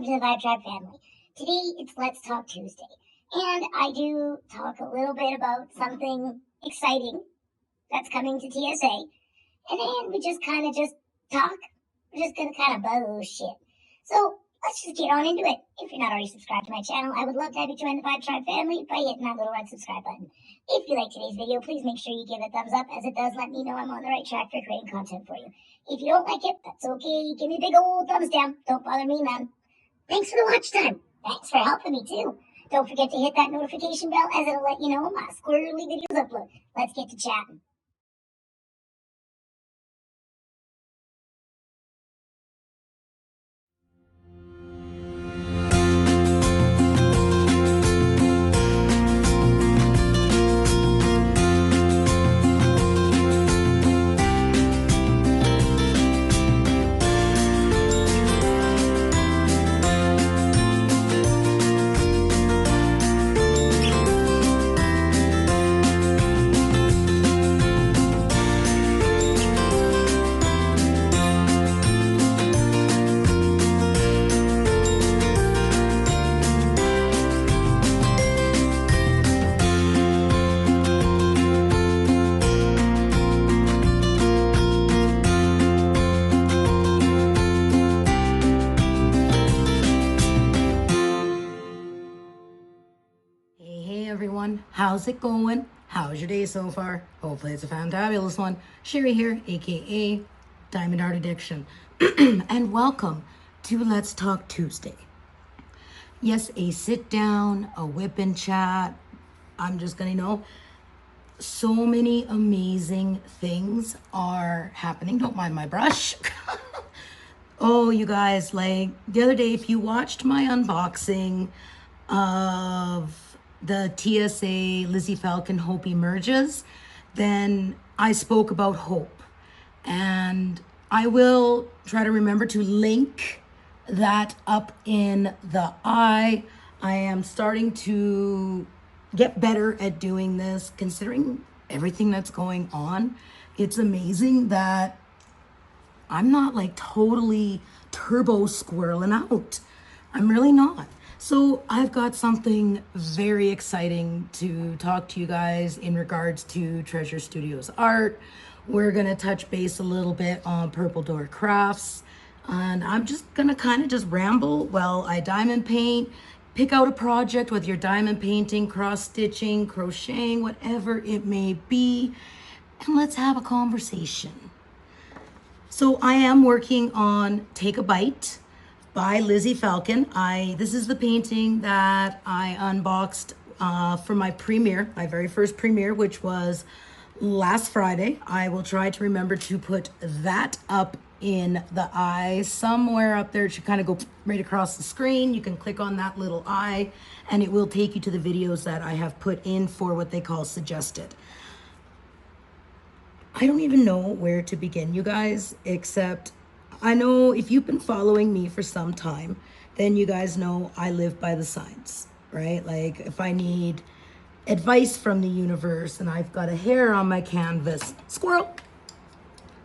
to the Vibetribe family. Today it's Let's Talk Tuesday, and I do talk a little bit about something exciting that's coming to TSA, and then we just kind of talk. We're just gonna kind of bullshit. So let's just get on into it. If you're not already subscribed to my channel, I would love to have you join the Vibetribe family by hitting that little red subscribe button. If you like today's video, please make sure you give it a thumbs up, as it does let me know I'm on the right track for creating content for you. If you don't like it, that's okay. Give me a big old thumbs down. Don't bother me, man. Thanks for the watch time. Thanks for helping me, too. Don't forget to hit that notification bell, as it'll let you know when my squirrely videos upload. Let's get to chatting. Everyone, how's it going? How's your day so far? Hopefully it's a fantabulous one. Cherri here, aka Diamond Art Addiction, and welcome to Let's Talk Tuesday. Yes, a sit down, a whip and chat. I'm just gonna so many amazing things are happening. Don't mind my brush. Oh, you guys, like the other day, if you watched my unboxing of the TSA Lizzie Falcon Hope Emerges, then I spoke about hope. And I will try to remember to link that up in the eye. I am starting to get better at doing this, considering everything that's going on. It's amazing that I'm not like totally turbo squirreling out. I'm really not. So I've got something very exciting to talk to you guys in regards to Treasure Studios art. We're gonna touch base a little bit on PurpleDoorCrafts, and I'm just gonna kind of just ramble while I diamond paint. Pick out a project, whether you're diamond painting, cross stitching, crocheting, whatever it may be, and let's have a conversation. So I am working on Take a Bite by Lizzie Falcon. This is the painting that I unboxed for my premiere, my very first premiere, which was last Friday. I will try to remember to put that up in the eye somewhere up there. It should kind of go right across the screen. You can click on that little eye and it will take you to the videos that I have put in for what they call suggested. I don't even know where to begin, you guys, except I know if you've been following me for some time, then you guys know I live by the signs, right? Like if I need advice from the universe and I've got a hair on my canvas, squirrel,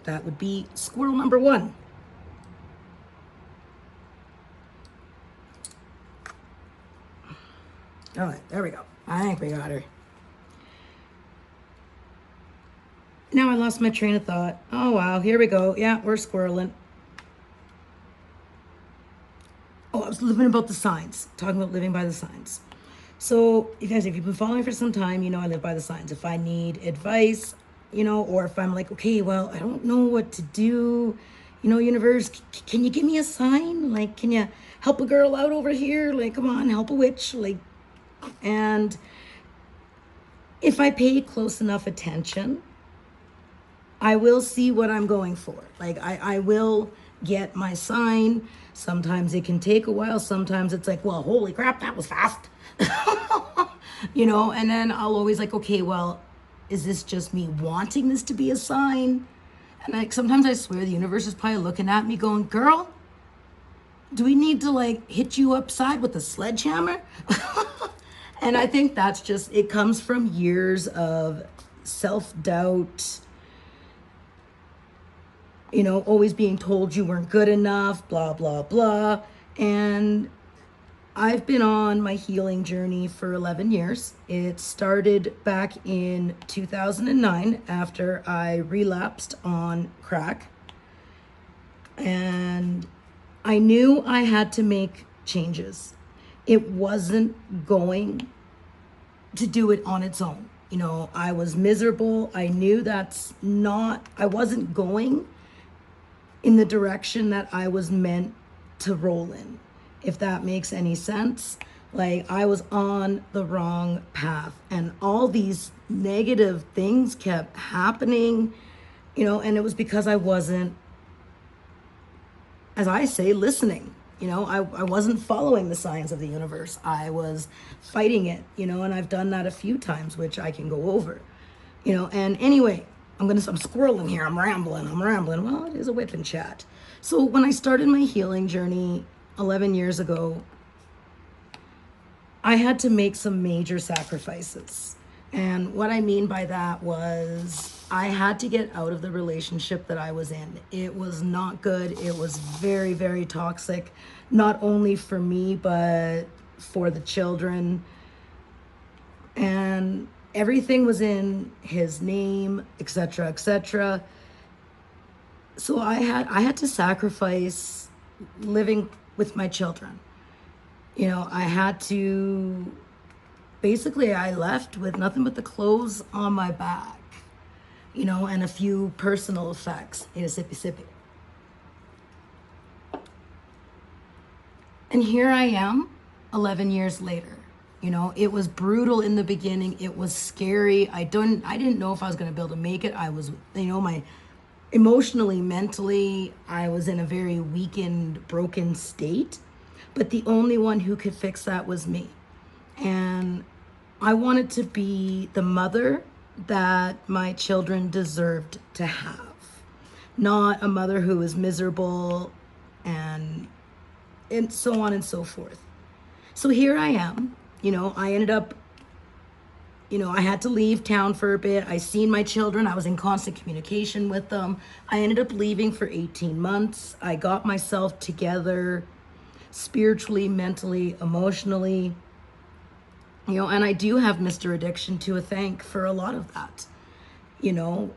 that would be squirrel number one. All right, there we go. I think we got her. Now I lost my train of thought. Oh, wow, here we go. Yeah, we're squirreling. Oh, I was living about the signs, talking about living by the signs. So, you guys, if you've been following for some time, you know I live by the signs. If I need advice, or if I'm like, okay, well, I don't know what to do, universe, can you give me a sign? Like, can you help a girl out over here? Like, come on, help a witch. Like, and if I pay close enough attention, I will see what I'm going for. Like, I will get my sign. Sometimes it can take a while. Sometimes it's like, well, holy crap, that was fast. And then I'll always like, okay, well, is this just me wanting this to be a sign? And sometimes I swear the universe is probably looking at me going, girl, do we need to like hit you upside with a sledgehammer? And I think that's just, it comes from years of self-doubt, always being told you weren't good enough, blah, blah, blah. And I've been on my healing journey for 11 years. It started back in 2009 after I relapsed on crack. And I knew I had to make changes. It wasn't going to do it on its own. You know, I was miserable. I knew I wasn't going in the direction that I was meant to roll in, if that makes any sense. Like, I was on the wrong path, and all these negative things kept happening, you know, and it was because I wasn't, as I say, listening. You know, I wasn't following the signs of the universe. I was fighting it, you know, and I've done that a few times, which I can go over, you know. And anyway, I'm squirreling here. I'm rambling. Well, it is a whip and chat. So when I started my healing journey 11 years ago, I had to make some major sacrifices. And what I mean by that was I had to get out of the relationship that I was in. It was not good. It was very, very toxic, not only for me, but for the children. And everything was in his name, etc., etc. So I had to sacrifice living with my children. You know, I had to, basically I left with nothing but the clothes on my back, you know, and a few personal effects. Need a sippy sippy. And here I am 11 years later. You know, it was brutal in the beginning. It was scary. I didn't know if I was going to be able to make it. I was, you know, emotionally, mentally, I was in a very weakened, broken state. But the only one who could fix that was me. And I wanted to be the mother that my children deserved to have. Not a mother who was miserable and so on and so forth. So here I am. You know, I ended up, you know, I had to leave town for a bit. I seen my children. I was in constant communication with them. I ended up leaving for 18 months. I got myself together spiritually, mentally, emotionally. You know, and I do have Mr. Addiction to thank for a lot of that. You know,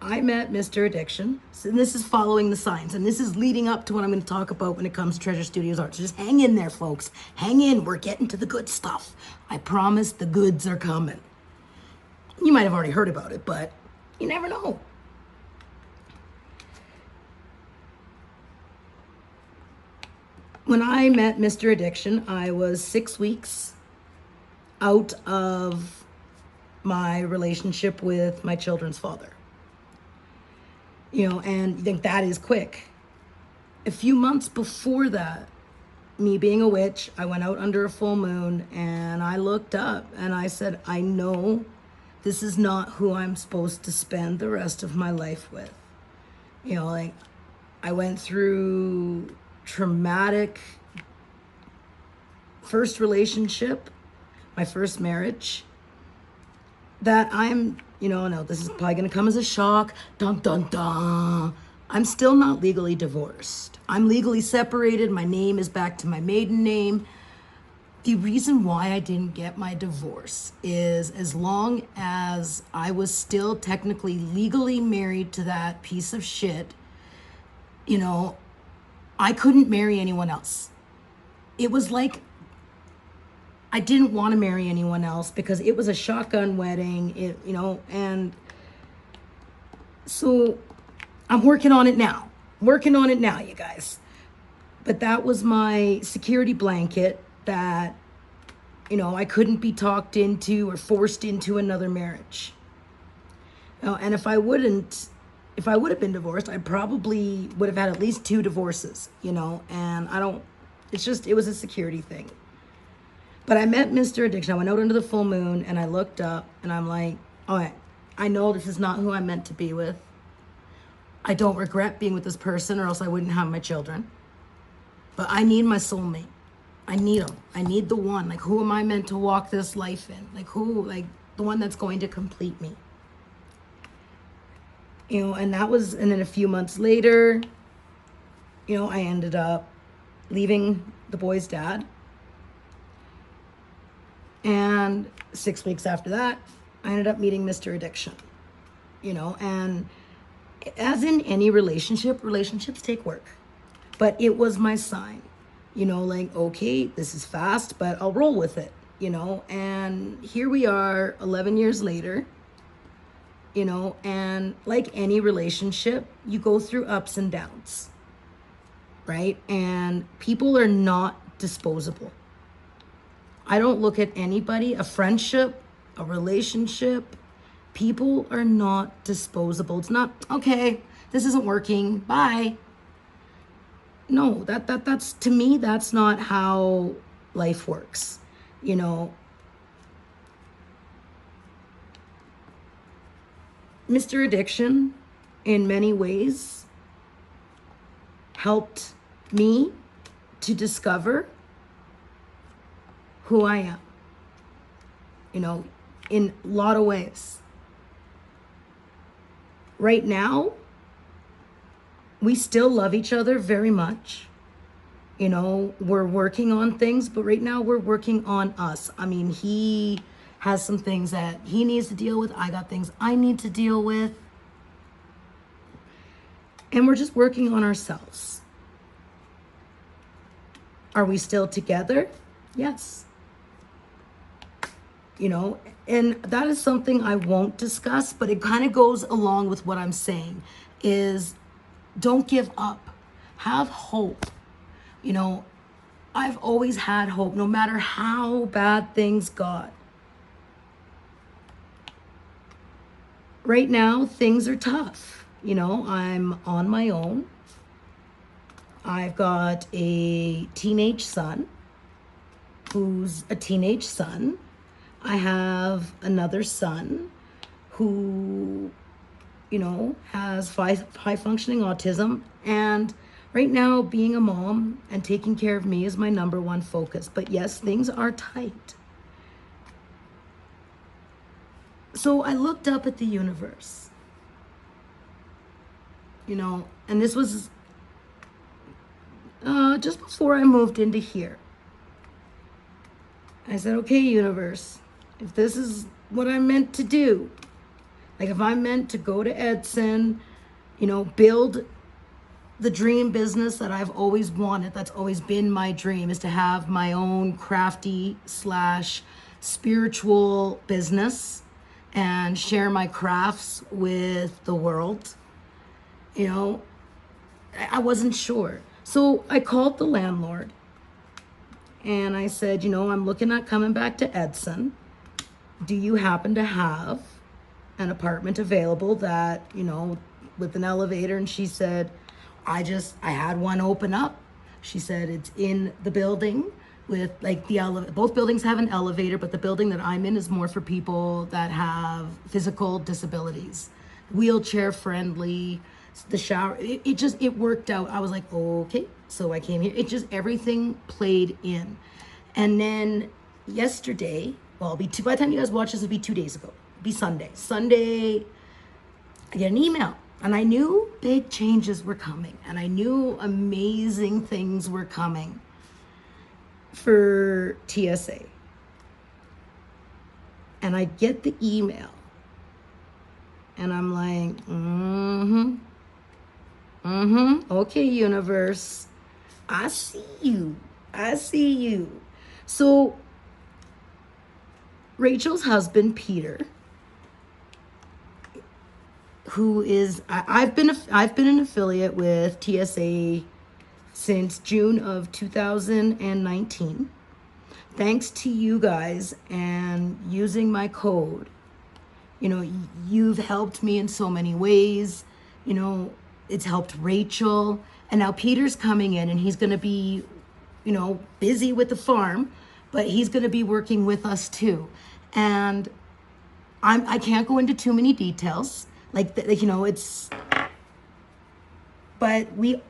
I met Mr. Addiction, and this is following the signs, and this is leading up to what I'm going to talk about when it comes to Treasure Studios Art. So just hang in there, folks. Hang in. We're getting to the good stuff. I promise the goods are coming. You might have already heard about it, but you never know. When I met Mr. Addiction, I was 6 weeks out of my relationship with my children's father. You know, and you think that is quick. A few months before that, me being a witch, I went out under a full moon and I looked up and I said, I know this is not who I'm supposed to spend the rest of my life with. You know, like, I went through traumatic first relationship, my first marriage, that I'm, you know, no, this is probably going to come as a shock. Dun, dun, dun. I'm still not legally divorced. I'm legally separated. My name is back to my maiden name. The reason why I didn't get my divorce is as long as I was still technically legally married to that piece of shit, you know, I couldn't marry anyone else. It was like I didn't want to marry anyone else because it was a shotgun wedding, you know, and so I'm working on it now, you guys. But that was my security blanket that, you know, I couldn't be talked into or forced into another marriage. You know, and if I would have been divorced, I probably would have had at least 2 divorces, you know, and it was a security thing. But I met Mr. Addiction. I went out under the full moon and I looked up and I'm like, all right, I know this is not who I'm meant to be with. I don't regret being with this person or else I wouldn't have my children. But I need my soulmate. I need him. I need the one. Like, who am I meant to walk this life in? Like the one that's going to complete me. You know, and then a few months later, I ended up leaving the boy's dad. And 6 weeks after that, I ended up meeting Mr. Addiction. And as in any relationship, relationships take work. But it was my sign, like, okay, this is fast, but I'll roll with it, and here we are 11 years later, and like any relationship, you go through ups and downs, right? And people are not disposable. I don't look at anybody, a friendship, a relationship, people are not disposable. It's not, okay, this isn't working, bye. No, that's to me, that's not how life works. Mr. Addiction, in many ways, helped me to discover who I am, in a lot of ways. Right now, we still love each other very much. We're working on things, but right now we're working on us. I mean, he has some things that he needs to deal with. I got things I need to deal with. And we're just working on ourselves. Are we still together? Yes. And that is something I won't discuss, but it kind of goes along with what I'm saying, is don't give up. Have hope. I've always had hope, no matter how bad things got. Right now, things are tough. I'm on my own. I've got a teenage son who's a teenage son. I have another son who, has high functioning autism. And right now, being a mom and taking care of me is my number one focus. But yes, things are tight. So I looked up at the universe, and this was just before I moved into here. I said, okay, universe, if this is what I'm meant to do, like if I'm meant to go to Edson, build the dream business that I've always wanted, that's always been my dream, is to have my own crafty / spiritual business and share my crafts with the world. I wasn't sure. So I called the landlord and I said, I'm looking at coming back to Edson. Do you happen to have an apartment available that, with an elevator? And she said, I had one open up. She said, it's in the building with like the elevator. Both buildings have an elevator, but the building that I'm in is more for people that have physical disabilities, wheelchair friendly. The shower, it worked out. I was like, okay. So I came here. It just, everything played in. And then yesterday, well, it'll be by the time you guys watch this, it'll be 2 days ago. It'll be Sunday. Sunday, I get an email. And I knew big changes were coming. And I knew amazing things were coming for TSA. And I get the email. And I'm like, okay, universe. I see you. So Rachel's husband, Peter, who is, I've been an affiliate with TSA since June of 2019. Thanks to you guys and using my code, you've helped me in so many ways. It's helped Rachel. And now Peter's coming in and he's going to be, busy with the farm, but he's going to be working with us too. And I can't go into too many details. It's, but we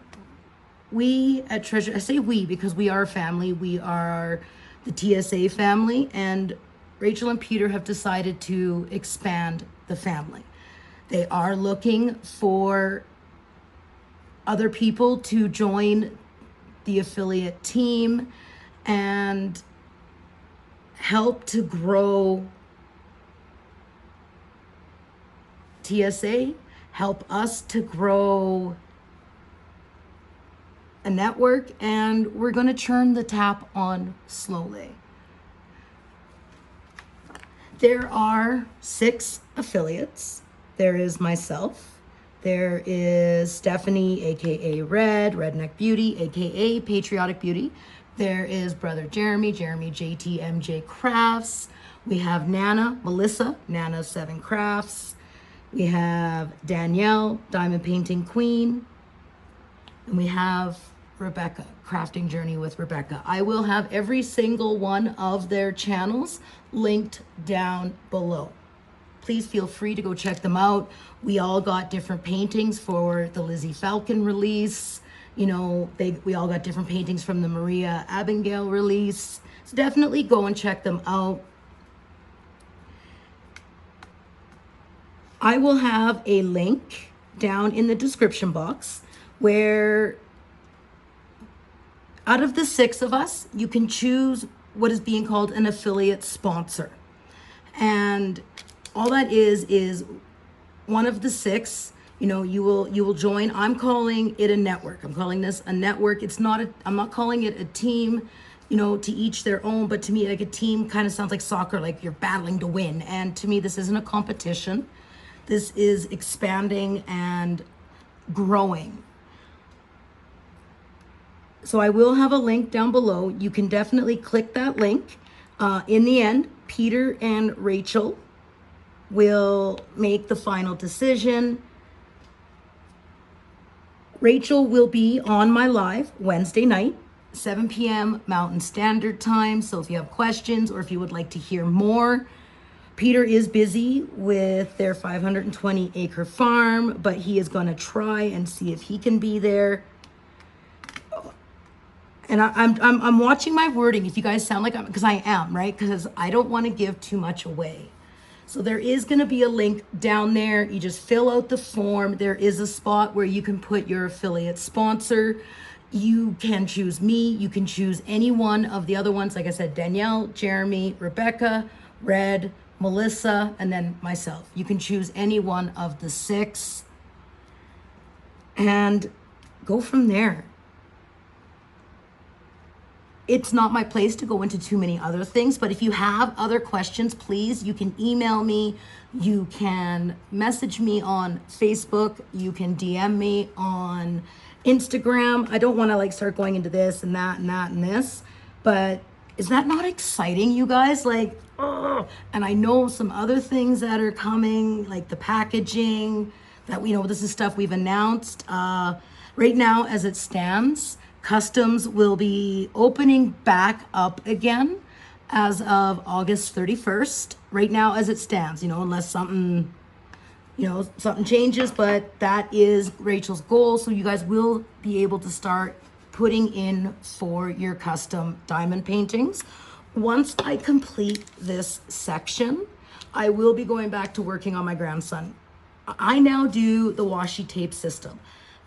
at Treasure, I say we because we are a family. We are the TSA family, and Rachel and Peter have decided to expand the family. They are looking for other people to join the affiliate team and help to grow TSA, help us to grow a network, and we're going to turn the tap on slowly. There are 6 affiliates. There is myself. There is Stephanie, aka Redneck Beauty, aka Patriotic Beauty. There is brother Jeremy JTMJ Crafts. We have Nana, Melissa, Nana 7 Crafts. We have Danielle, Diamond Painting Queen. And we have Rebecca, Crafting Journey with Rebecca. I will have every single one of their channels linked down below. Please feel free to go check them out. We all got different paintings for the Lizzie Falcon release. You know, we all got different paintings from the Maria Abigail release. So definitely go and check them out. I will have a link down in the description box where out of the 6 of us, you can choose what is being called an affiliate sponsor. And all that is one of the 6, you know, you will join. I'm calling it a network. I'm calling this a network. I'm not calling it a team, you know, to each their own, but to me, like, a team kind of sounds like soccer, like you're battling to win. And to me, this isn't a competition. This is expanding and growing. So I will have a link down below. You can definitely click that link. In the end, Peter and Rachel will make the final decision. Rachel will be on my live Wednesday night, 7 p.m. Mountain Standard Time. So if you have questions or if you would like to hear more, Peter is busy with their 520-acre farm, but he is going to try and see if he can be there. And I'm watching my wording. If you guys sound like because I am, right? Because I don't want to give too much away. So there is going to be a link down there. You just fill out the form. There is a spot where you can put your affiliate sponsor. You can choose me. You can choose any one of the other ones. Like I said, Danielle, Jeremy, Rebecca, Red, Melissa, and then myself. You can choose any one of the 6 and go from there. It's not my place to go into too many other things, but if you have other questions, please, you can email me, you can message me on Facebook, you can DM me on Instagram. I don't want to like start going into this and that and that and this, but is that not exciting, you guys? Like, oh, and I know some other things that are coming, like the packaging that we know, this is stuff we've announced. Right now, as it stands, customs will be opening back up again as of August 31st. Right now, as it stands, you know, unless something, you know, something changes, but that is Rachel's goal. So you guys will be able to start putting in for your custom diamond paintings. Once I complete this section, I will be going back to working on my grandson. I now do the washi tape system.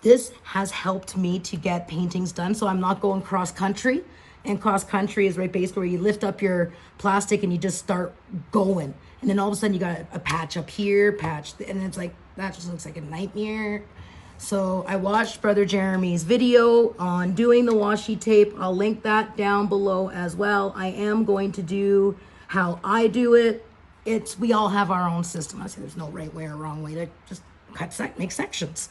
This has helped me to get paintings done, so I'm not going cross country. And cross country is right basically where you lift up your plastic and you just start going. And then all of a sudden you got a patch up here, and it's like, that just looks like a nightmare. So I watched Brother Jeremy's video on doing the washi tape. I'll link that down below as well. I am going to do how I do it. We all have our own system. I say there's no right way or wrong way to just make sections.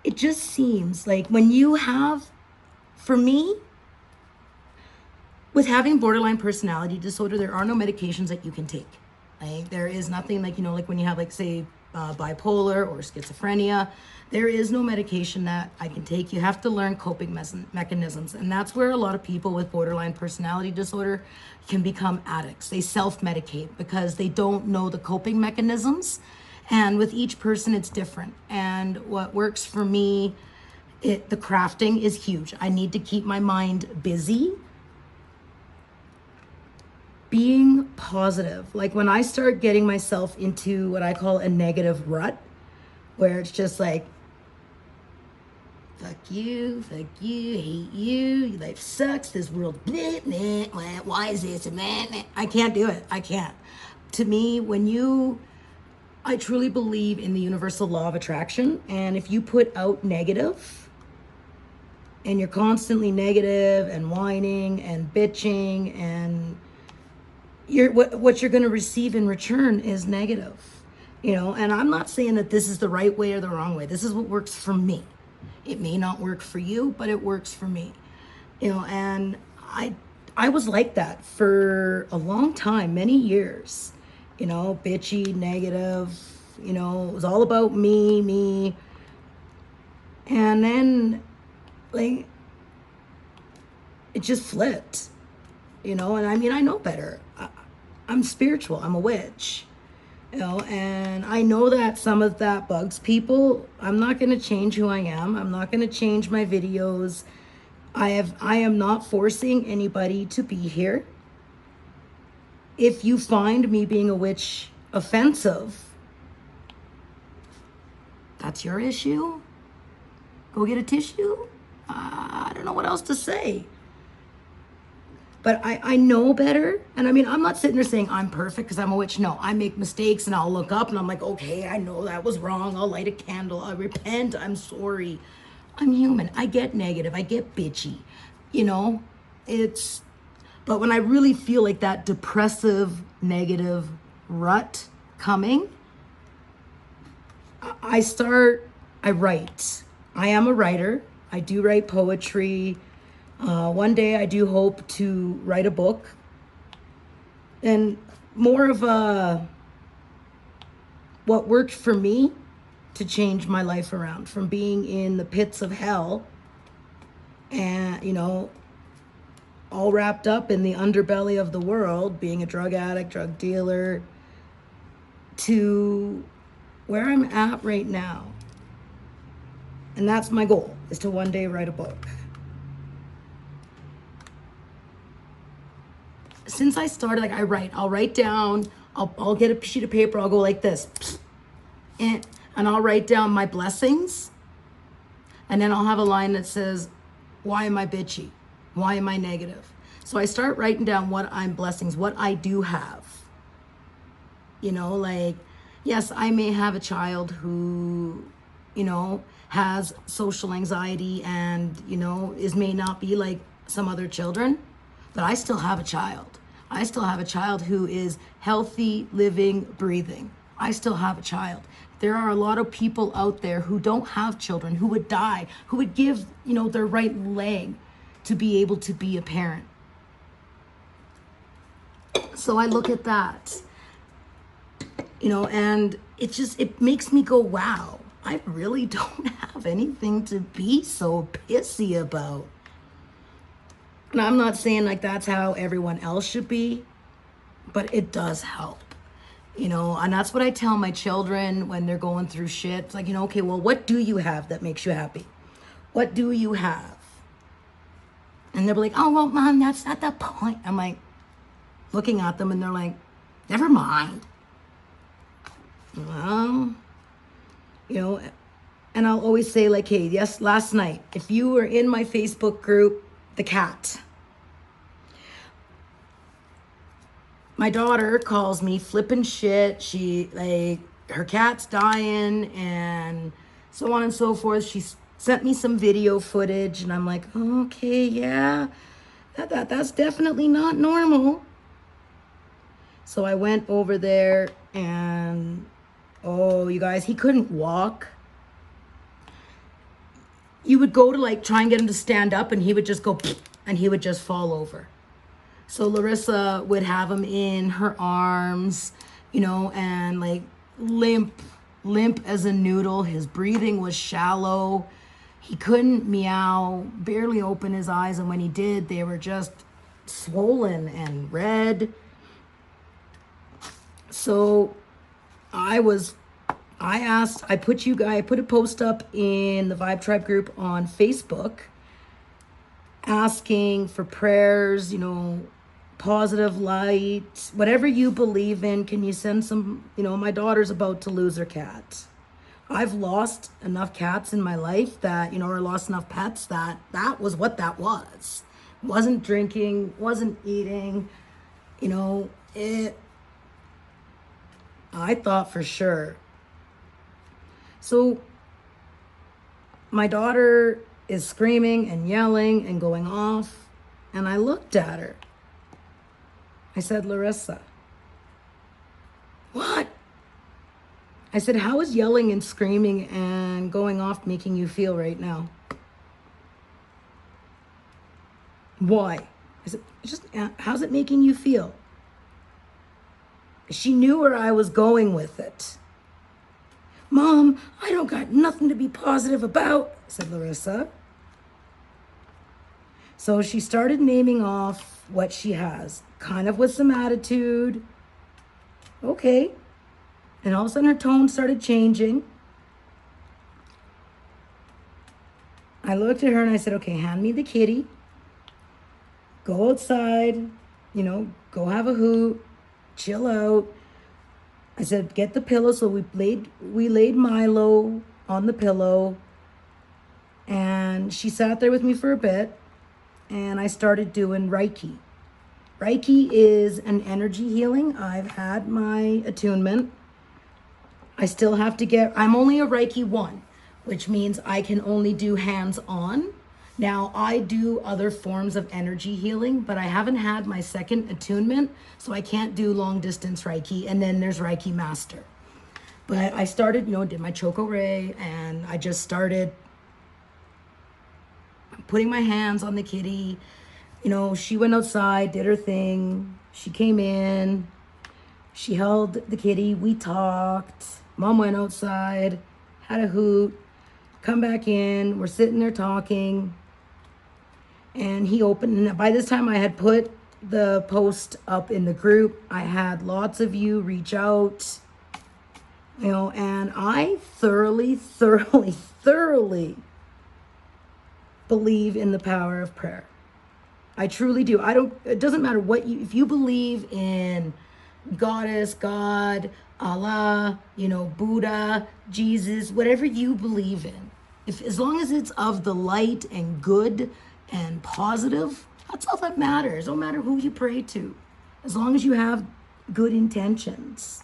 It just seems like when you have, for me, with having borderline personality disorder, there are no medications that you can take. Like, there is nothing like, you know, like when you have like, say, bipolar or schizophrenia, there is no medication that I can take. You have to learn coping mechanisms. And that's where a lot of people with borderline personality disorder can become addicts. They self-medicate because they don't know the coping mechanisms. And with each person, it's different. And what works for me, the crafting is huge. I need to keep my mind busy. being positive. Like when I start getting myself into what I call a negative rut, where it's just like, fuck you, hate you, your life sucks, this world, bleh, bleh, bleh, why is this, bleh, bleh. I can't do it, I can't. To me, I truly believe in the universal law of attraction, and if you put out negative, and you're constantly negative and whining and bitching, and what you're going to receive in return is negative, and I'm not saying that this is the right way or the wrong way. This is what works for me. It may not work for you, but it works for me, and I was like that for a long time, many years, bitchy, negative, it was all about me, and then like it just flipped, and I mean, I know better. I'm spiritual, I'm a witch, and I know that some of that bugs people. I'm not going to change who I am. I'm not going to change my videos. I am not forcing anybody to be here. If you find me being a witch offensive, that's your issue. Go get a tissue. I don't know what else to say. But I know better. And I mean, I'm not sitting there saying I'm perfect because I'm a witch. No, I make mistakes and I'll look up and I'm like, okay, I know that was wrong. I'll light a candle. I repent. I'm sorry. I'm human. I get negative. I get bitchy. But when I really feel like that depressive, negative rut coming, I write. I am a writer. I do write poetry. One day I do hope to write a book, and more of what worked for me to change my life around from being in the pits of hell and, all wrapped up in the underbelly of the world, being a drug addict, drug dealer, to where I'm at right now. And that's my goal, is to one day write a book. Since I started, I'll write down, I'll get a sheet of paper, I'll go like this, and I'll write down my blessings, and then I'll have a line that says, why am I bitchy? Why am I negative? So I start writing down what I'm blessings, what I do have. Yes, I may have a child who, has social anxiety and, may not be like some other children, but I still have a child. I still have a child who is healthy, living, breathing. I still have a child. There are a lot of people out there who don't have children, who would die, who would give, their right leg to be able to be a parent. So I look at that, and it makes me go, wow, I really don't have anything to be so pissy about. And I'm not saying like that's how everyone else should be, but it does help, and that's what I tell my children when they're going through shit. It's like, okay, well, what do you have that makes you happy? What do you have? And they're like, oh, well, Mom, that's not the point. I'm like, looking at them and they're like, never mind. Well, and I'll always say like, hey, yes, last night, if you were in my Facebook group, the cat. My daughter calls me flipping shit. Her cat's dying and so on and so forth. She sent me some video footage and I'm like, okay, yeah, that's definitely not normal. So I went over there and, oh, you guys, he couldn't walk. You would go to try and get him to stand up and he would just go and he would just fall over. So Larissa would have him in her arms, and limp as a noodle. His breathing was shallow. He couldn't meow, barely open his eyes. And when he did, they were just swollen and red. So I put a post up in the Vibetribe group on Facebook asking for prayers, positive light, whatever you believe in. Can you send some, my daughter's about to lose her cat. I've lost enough cats in my life that, or lost enough pets that was what that was. Wasn't drinking, wasn't eating, I thought for sure. So my daughter is screaming and yelling and going off, and I looked at her. I said, Larissa, what? I said, how is yelling and screaming and going off making you feel right now? Why? I said, just how's it making you feel? She knew where I was going with it. Mom, I don't got nothing to be positive about, said Larissa. So she started naming off what she has, kind of with some attitude. Okay. And all of a sudden her tone started changing. I looked at her and I said, okay, hand me the kitty. Go outside, go have a hoot, chill out. I said, get the pillow. So we laid Milo on the pillow, and she sat there with me for a bit, and I started doing Reiki. Reiki is an energy healing. I've had my attunement. I still have to I'm only a Reiki 1, which means I can only do hands-on. Now, I do other forms of energy healing, but I haven't had my second attunement, so I can't do long-distance Reiki, and then there's Reiki Master. But I started, did my Choco Ray, and I just started putting my hands on the kitty. She went outside, did her thing. She came in, she held the kitty, we talked. Mom went outside, had a hoot, come back in, we're sitting there talking. And he opened, and by this time I had put the post up in the group. I had lots of you reach out, and I thoroughly believe in the power of prayer. I truly do. It doesn't matter if you believe in Goddess, God, Allah, Buddha, Jesus, whatever you believe in, as long as it's of the light and good and positive, that's all that matters. No matter who you pray to, as long as you have good intentions.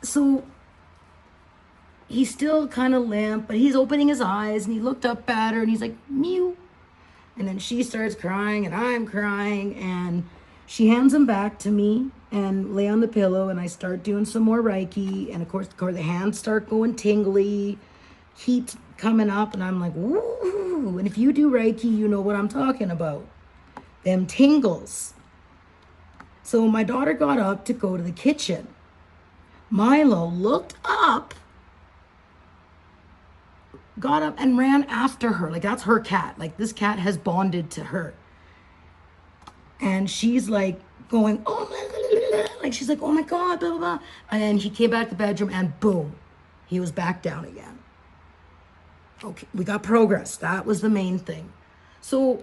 So he's still kind of limp, but he's opening his eyes, and he looked up at her and he's like, mew. And then she starts crying and I'm crying, and she hands him back to me and lay on the pillow, and I start doing some more Reiki, and of course the hands start going tingly, heat coming up, and I'm like, woo. And if you do Reiki, you know what I'm talking about. Them tingles. So my daughter got up to go to the kitchen. Milo looked up, got up and ran after her. Like, that's her cat. Like, this cat has bonded to her. And she's like going, oh my, like, she's like, oh my God, blah, blah, blah. And then he came back to the bedroom, and boom, he was back down again. Okay, we got progress. That was the main thing. So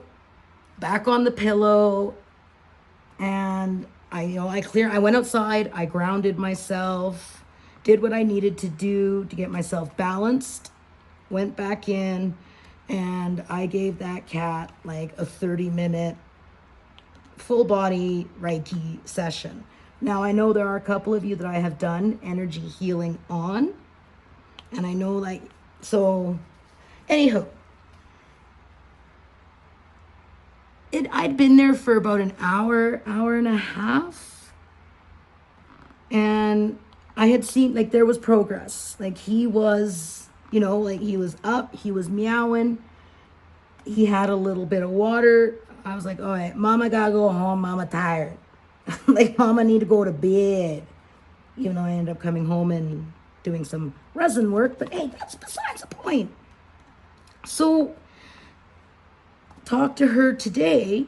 back on the pillow, and I went outside, I grounded myself, did what I needed to do to get myself balanced, went back in, and I gave that cat like a 30-minute full body Reiki session. Now, I know there are a couple of you that I have done energy healing on, and I know, so anywho, I'd been there for about an hour and a half, and I had seen, there was progress. He was, he was up, he was meowing, he had a little bit of water. I was like, all right, Mama gotta go home, Mama tired. Mama need to go to bed. Even though I ended up coming home and doing some resin work, but hey, that's besides the point. So, talked to her today,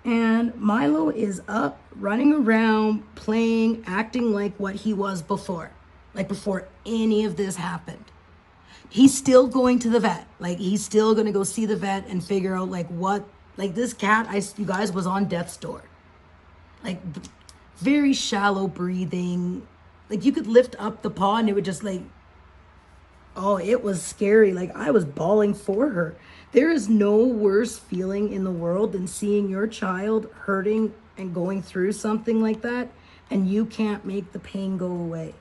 and Milo is up, running around, playing, acting like what he was before. Before any of this happened. he's still going to the vet. Like, he's still going to go see the vet and figure out, like, what, like, this cat, you guys, was on death's door. Like, very shallow breathing. Like, you could lift up the paw and it would just, like, oh, it was scary. Like, I was bawling for her. There is no worse feeling in the world than seeing your child hurting and going through something like that, and you can't make the pain go away.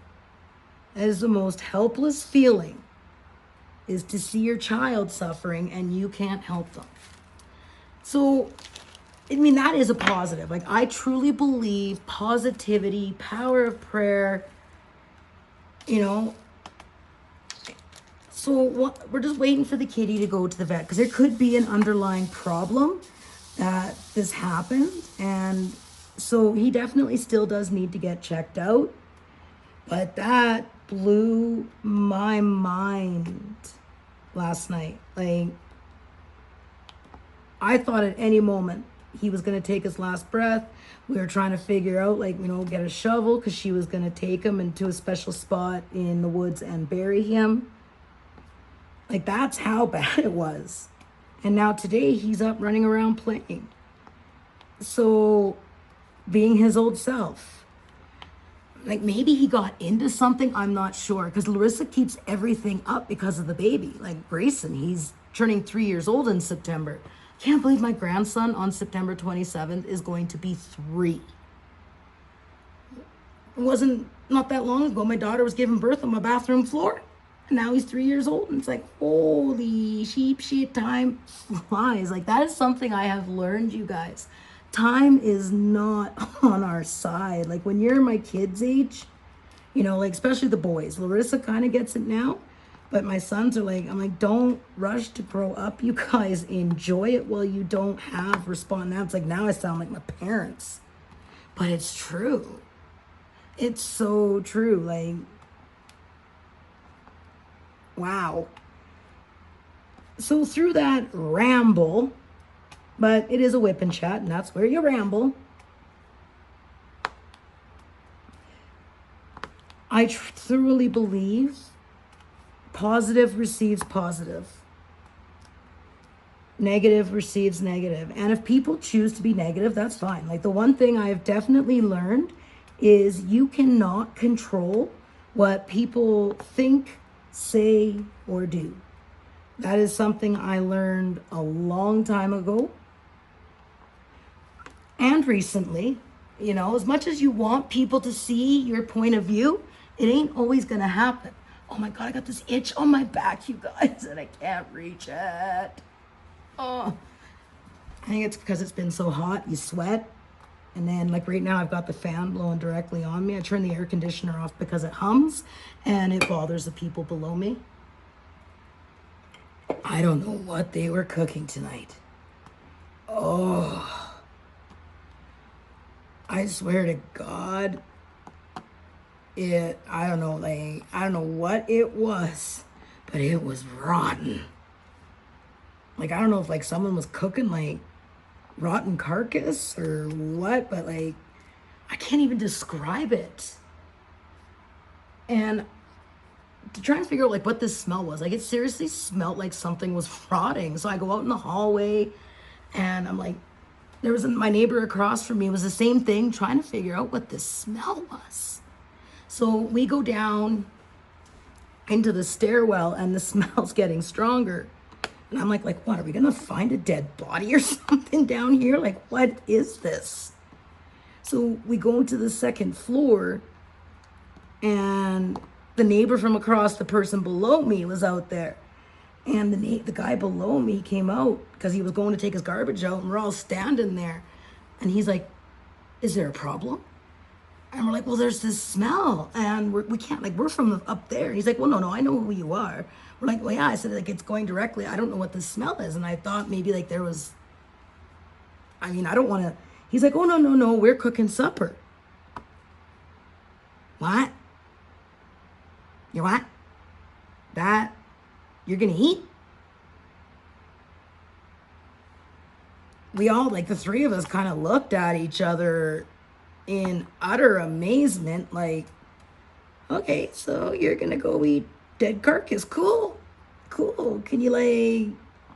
That is the most helpless feeling, is to see your child suffering and you can't help them. So, I mean, that is a positive. Like, I truly believe positivity, power of prayer, you know. So we're just waiting for the kitty to go to the vet, because there could be an underlying problem that this happened. And so he definitely still does need to get checked out. But that blew my mind last night. Like, I thought at any moment he was going to take his last breath. We were trying to figure out, like, get a shovel, because she was going to take him into a special spot in the woods and bury him. Like, that's how bad it was. And now today he's up running around playing. So, being his old self. Like, maybe he got into something, I'm not sure. Because Larissa keeps everything up because of the baby. Like, Grayson, he's turning 3 years old in September. Can't believe my grandson on September 27th is going to be 3. It wasn't not that long ago, my daughter was giving birth on my bathroom floor. And now he's 3 years old, and it's like, holy sheep shit, time flies. Like, that is something I have learned, you guys. Time is not on our side. Like, when you're my kids' age, like, especially the boys. Larissa kind of gets it now, but my sons are like, I'm like, don't rush to grow up, you guys. Enjoy it while you don't have respond. Now it's like, now I sound like my parents. But it's true. It's so true. Like, wow. So through that ramble, but it is a whip and chat, and that's where you ramble, I thoroughly believe positive receives positive. Negative receives negative. And if people choose to be negative, that's fine. Like, the one thing I have definitely learned is you cannot control what people think, say, or do. That is something I learned a long time ago. And recently, as much as you want people to see your point of view, it ain't always going to happen. Oh my God, I got this itch on my back, you guys, and I can't reach it. Oh, I think it's because it's been so hot. You sweat. And then, like, right now, I've got the fan blowing directly on me. I turn the air conditioner off because it hums and it bothers the people below me. I don't know what they were cooking tonight. Oh, I swear to God, I don't know what it was, but it was rotten. Like, I don't know if, like, someone was cooking, like, rotten carcass or what, but, like, I can't even describe it. And to try and figure out, like, what this smell was, like, it seriously smelled like something was rotting. So I go out in the hallway and I'm like, my neighbor across from me was the same thing, trying to figure out what this smell was. So we go down into the stairwell and the smell's getting stronger. And I'm like, what, are we gonna find a dead body or something down here? Like, what is this? So we go into the second floor, and the neighbor from across, the person below me, was out there. And the guy below me came out because he was going to take his garbage out, and we're all standing there. And he's like, is there a problem? And we're like, well, there's this smell, and we can't, like, we're from up there. He's like, well, no, I know who you are. We're like, well, yeah. I said, like, it's going directly. I don't know what the smell is. And I thought maybe, like, there was, I don't want to. He's like, oh, no, we're cooking supper. What? You're what? That you're going to eat? We all, like, the three of us kind of looked at each other in utter amazement, like, okay, so you're going to go eat dead carcass. Cool. cool. Can you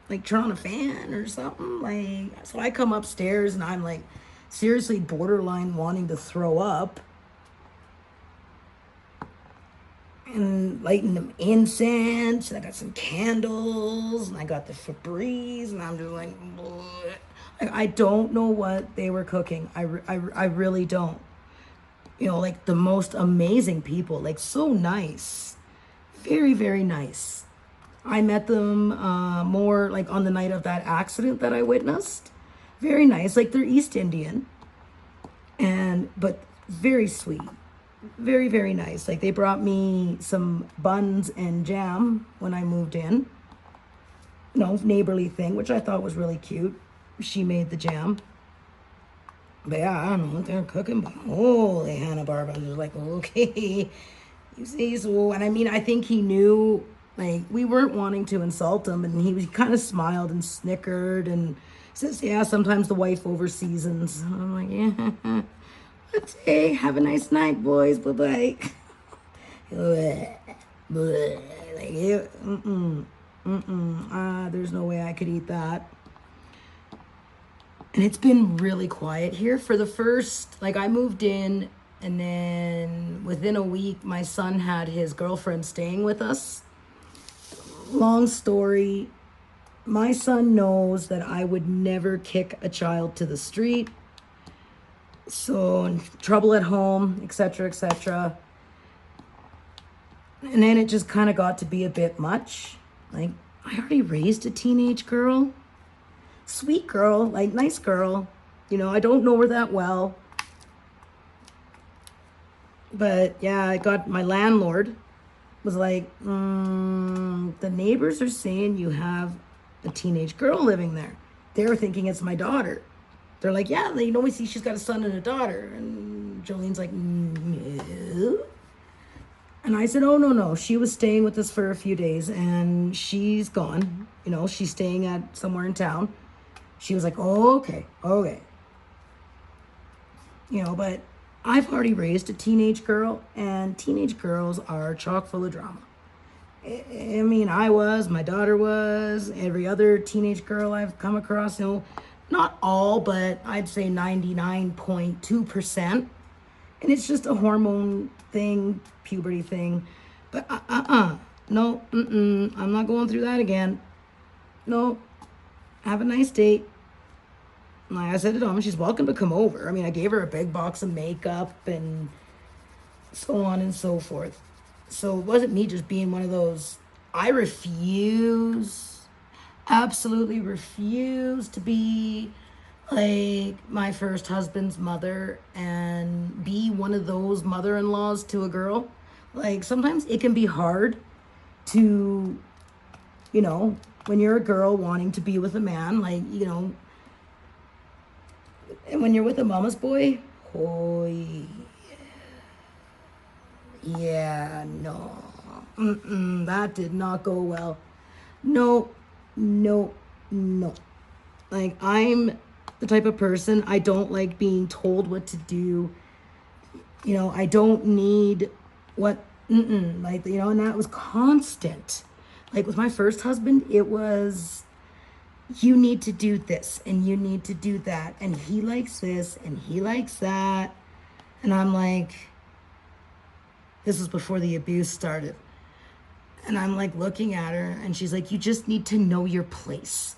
like turn on a fan or something? Like, so I come upstairs and I'm like seriously borderline wanting to throw up. And lighting them incense, and I got some candles, and I got the Febreze, and I'm just like, bleh. I don't know what they were cooking. I really don't. You know, like the most amazing people, like so nice, very, very nice. I met them more like on the night of that accident that I witnessed. Very nice, like they're East Indian, but very sweet. Very, very nice. Like they brought me some buns and jam when I moved in. No, neighborly thing, which I thought was really cute. She made the jam. But yeah, I don't know what they're cooking, but holy Hannah Barbara. I was like, okay, you see, so, and I mean, I think he knew, like, we weren't wanting to insult him, and he kind of smiled and snickered and says, yeah, sometimes the wife overseasons. And I'm like, yeah. Okay, have a nice night, boys. Bye-bye. There's no way I could eat that. And it's been really quiet here for the first, like I moved in and then within a week, my son had his girlfriend staying with us. Long story. My son knows that I would never kick a child to the street. So trouble at home, etc., etc. And then it just kind of got to be a bit much. Like, I already raised a teenage girl. Sweet girl, like nice girl. You know, I don't know her that well. But yeah, I got my landlord was like, the neighbors are saying you have a teenage girl living there. They're thinking it's my daughter. They're like, yeah, they always see she's got a son and a daughter. And Jolene's like, no. And I said, oh, no. She was staying with us for a few days and she's gone. You know, she's staying at somewhere in town. She was like, oh, okay. You know, but I've already raised a teenage girl and teenage girls are chock full of drama. I mean, my daughter was, every other teenage girl I've come across, you know, not all, but I'd say 99.2%. And it's just a hormone thing, puberty thing. But no, I'm not going through that again. No, have a nice date. Like I said to Dom, she's welcome to come over. I mean, I gave her a big box of makeup and so on and so forth. So it wasn't me just being one of those, I absolutely refuse to be like my first husband's mother and be one of those mother-in-laws to a girl. Like sometimes it can be hard to, you know, when you're a girl wanting to be with a man, like, you know, and when you're with a mama's boy, oh yeah, no, that did not go well. No. Like, I'm the type of person, I don't like being told what to do. You know, I don't need like, you know, and that was constant. Like with my first husband, it was, you need to do this and you need to do that. And he likes this and he likes that. And I'm like, this was before the abuse started. And I'm like looking at her and she's like, you just need to know your place.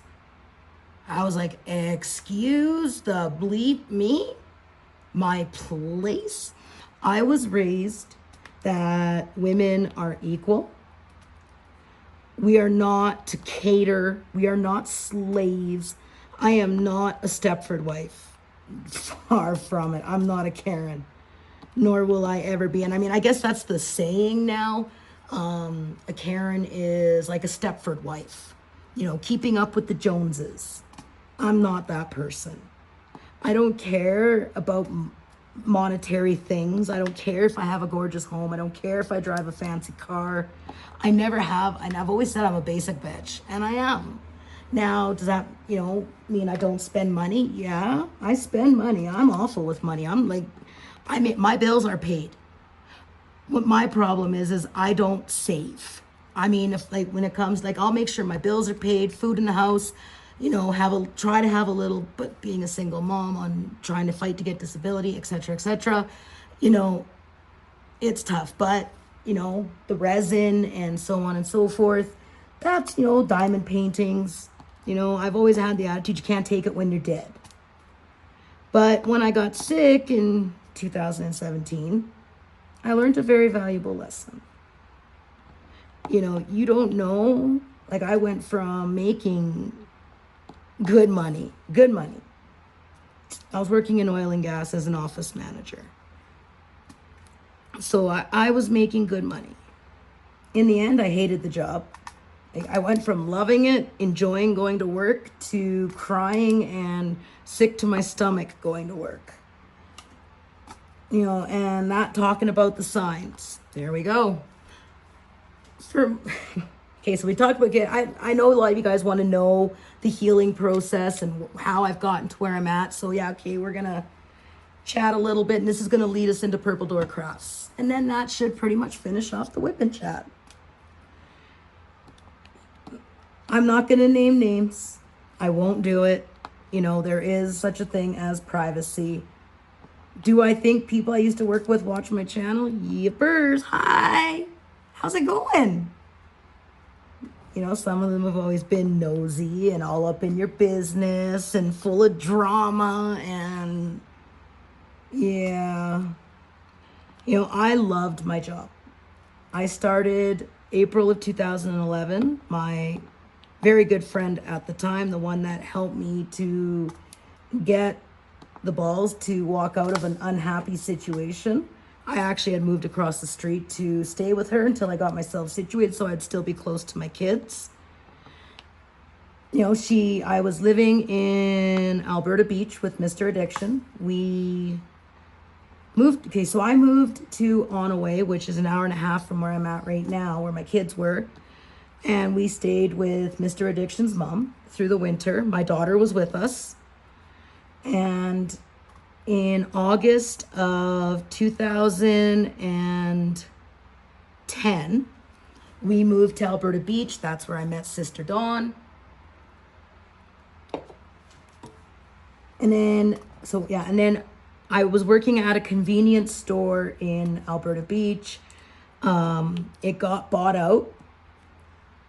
I was like, excuse the bleep me? My place? I was raised that women are equal. We are not to cater. We are not slaves. I am not a Stepford wife. Far from it. I'm not a Karen. Nor will I ever be. And I mean, I guess that's the saying now. A Karen is like a Stepford wife. You know, keeping up with the Joneses. I'm not that person. I don't care about monetary things. I don't care if I have a gorgeous home. I don't care if I drive a fancy car. I never have, and I've always said I'm a basic bitch, and I am. Now, does that, you know, mean I don't spend money? Yeah, I spend money. I'm awful with money. My bills are paid. What my problem is I don't save. I mean, if like when it comes, like I'll make sure my bills are paid, food in the house, you know, try to have a little, but being a single mom on trying to fight to get disability, etc., you know, it's tough. But, you know, the resin and so on and so forth, that's, you know, diamond paintings. You know, I've always had the attitude you can't take it when you're dead. But when I got sick in 2017, I learned a very valuable lesson. You know, you don't know, like I went from making good money. I was working in oil and gas as an office manager. So I was making good money. In the end, I hated the job. I went from loving it, enjoying going to work, to crying and sick to my stomach going to work. You know, and not talking about the signs. There we go. Okay, so we talked about I know a lot of you guys want to know the healing process and how I've gotten to where I'm at. So yeah, okay, we're going to chat a little bit, and this is going to lead us into PurpleDoorCrafts. And then that should pretty much finish off the whip and chat. I'm not going to name names. I won't do it. You know, there is such a thing as privacy. Do I think people I used to work with watch my channel? Yippers. Hi. How's it going? You know, some of them have always been nosy and all up in your business and full of drama and yeah. You know, I loved my job. I started April of 2011. My very good friend at the time, the one that helped me to get the balls to walk out of an unhappy situation. I actually had moved across the street to stay with her until I got myself situated so I'd still be close to my kids. You know, I was living in Alberta Beach with Mr. Addiction. We moved, okay, so I moved to Onaway, which is an hour and a half from where I'm at right now, where my kids were. And we stayed with Mr. Addiction's mom through the winter. My daughter was with us. And in August of 2010, we moved to Alberta Beach. That's where I met Sister Dawn. And then, and then I was working at a convenience store in Alberta Beach. It got bought out.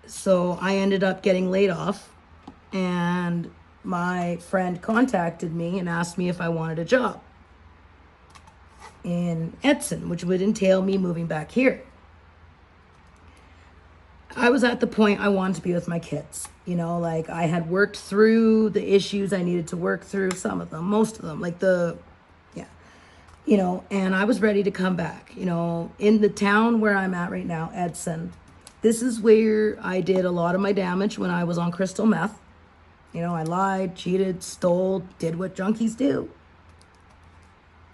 So I ended up getting laid off, and my friend contacted me and asked me if I wanted a job in Edson, which would entail me moving back here. I was at the point I wanted to be with my kids. You know, like I had worked through the issues I needed to work through, some of them, most of them, you know, and I was ready to come back. You know, in the town where I'm at right now, Edson, this is where I did a lot of my damage when I was on crystal meth. You know, I lied, cheated, stole, did what junkies do.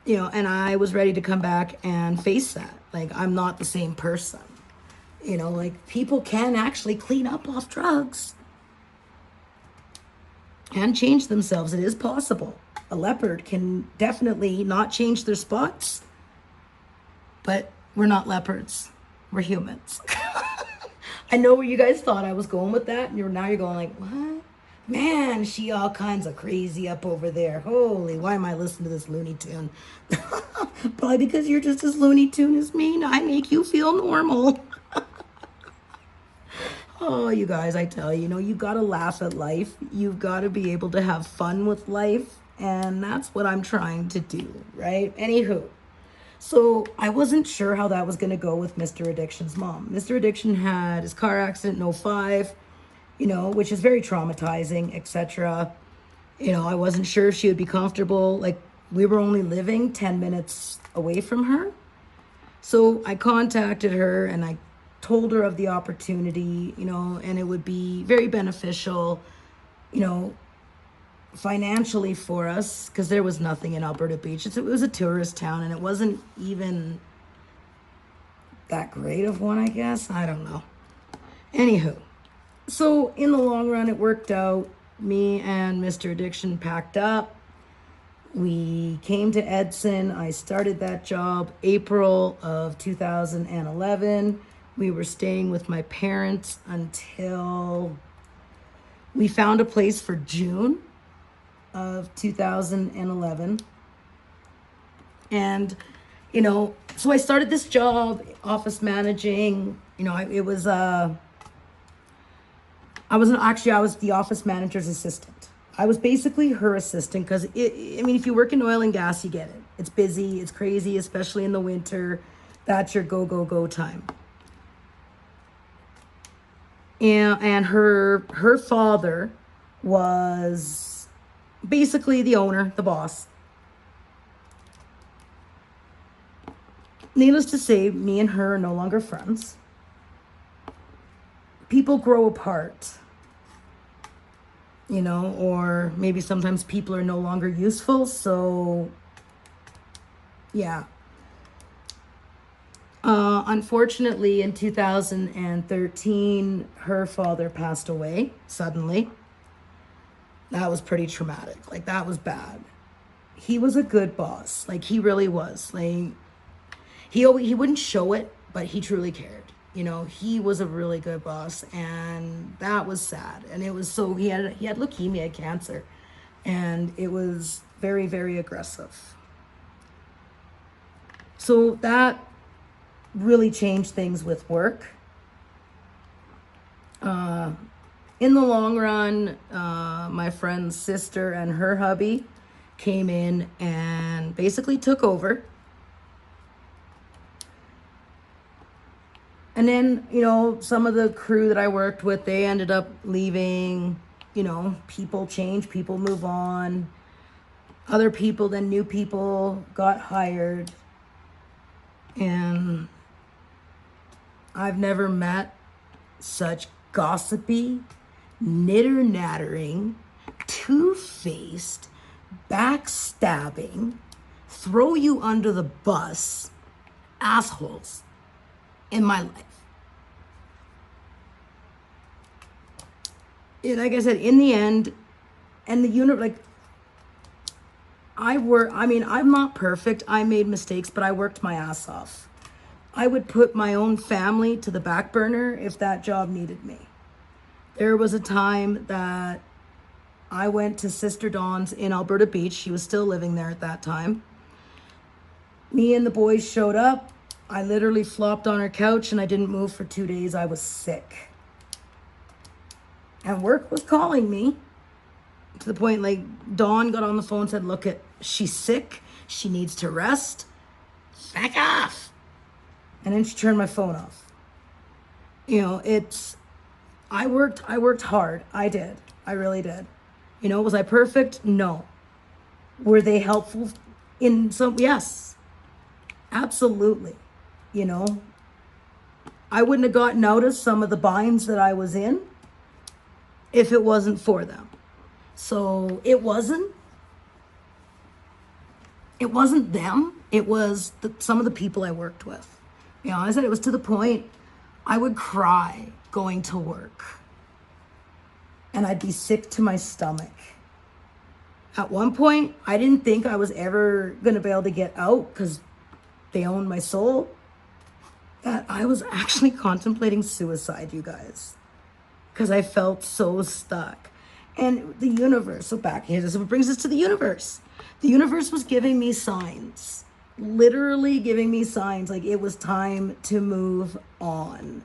You know, and I was ready to come back and face that. Like, I'm not the same person. You know, like, people can actually clean up off drugs and change themselves. It is possible. A leopard can definitely not change their spots, but we're not leopards. We're humans. I know where you guys thought I was going with that, and now you're going like, what? Man, she all kinds of crazy up over there. Holy, why am I listening to this Looney Tune? Probably because you're just as Looney Tune as me. I make you feel normal. Oh, you guys, I tell you, you got to laugh at life. You've got to be able to have fun with life, and that's what I'm trying to do, right? Anywho. So I wasn't sure how that was going to go with Mr. Addiction's mom. Mr. Addiction had his car accident in 2005, you know, which is very traumatizing, etc. You know, I wasn't sure if she would be comfortable. Like, we were only living 10 minutes away from her. So I contacted her and I told her of the opportunity, you know, and it would be very beneficial, you know, financially for us, because there was nothing in Alberta Beach. It was a tourist town, and it wasn't even that great of one, I guess. I don't know. Anywho, so in the long run, it worked out. Me and Mr. Addiction packed up. We came to Edson. I started that job April of 2011. We were staying with my parents until we found a place for June of 2011. And, so I started this job, office managing. I was the office manager's assistant. I was basically her assistant because, if you work in oil and gas, you get it. It's busy, it's crazy, especially in the winter. That's your go, go, go time. And her father was basically the owner, the boss. Needless to say, me and her are no longer friends. People grow apart, or maybe sometimes people are no longer useful. So, yeah. Unfortunately, in 2013, her father passed away suddenly. That was pretty traumatic. Like, that was bad. He was a good boss. Like, he really was. Like, he wouldn't show it, but he truly cared. He was a really good boss, and that was sad. And it was he had leukemia, cancer, and it was very, very aggressive. So that really changed things with work. In the long run, my friend's sister and her hubby came in and basically took over. And then, some of the crew that I worked with, they ended up leaving. People change, people move on. Other people, then new people got hired. And I've never met such gossipy, knitter-nattering, two-faced, backstabbing, throw you under the bus assholes in my life. Like I said, in the end, and the unit, I'm not perfect. I made mistakes, but I worked my ass off. I would put my own family to the back burner if that job needed me. There was a time that I went to Sister Dawn's in Alberta Beach. She was still living there at that time. Me and the boys showed up. I literally flopped on her couch and I didn't move for 2 days. I was sick. And work was calling me to the point, Dawn got on the phone and said, look, she's sick. She needs to rest. Back off. And then she turned my phone off. I worked hard. I did. I really did. Was I perfect? No. Were they helpful in some? Yes. Absolutely. I wouldn't have gotten out of some of the binds that I was in if it wasn't for them. So it wasn't them. It was some of the people I worked with. I said it was to the point I would cry going to work and I'd be sick to my stomach. At one point, I didn't think I was ever going to be able to get out because they owned my soul. That I was actually contemplating suicide, you guys, because I felt so stuck. And the universe, so back here, this is what brings us to the universe. The universe was giving me signs. Literally giving me signs like it was time to move on.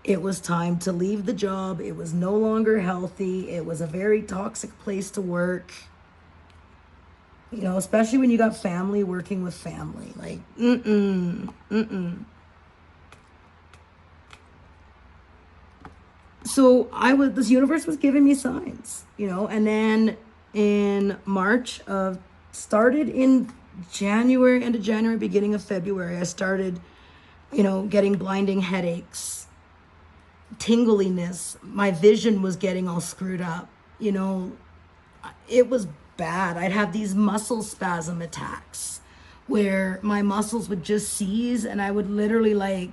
It was time to leave the job. It was no longer healthy. It was a very toxic place to work. Especially when you got family working with family. So this universe was giving me signs, and then in started in January, end of January, beginning of February, I started, getting blinding headaches, tingliness. My vision was getting all screwed up. It was bad. I'd have these muscle spasm attacks where my muscles would just seize and I would literally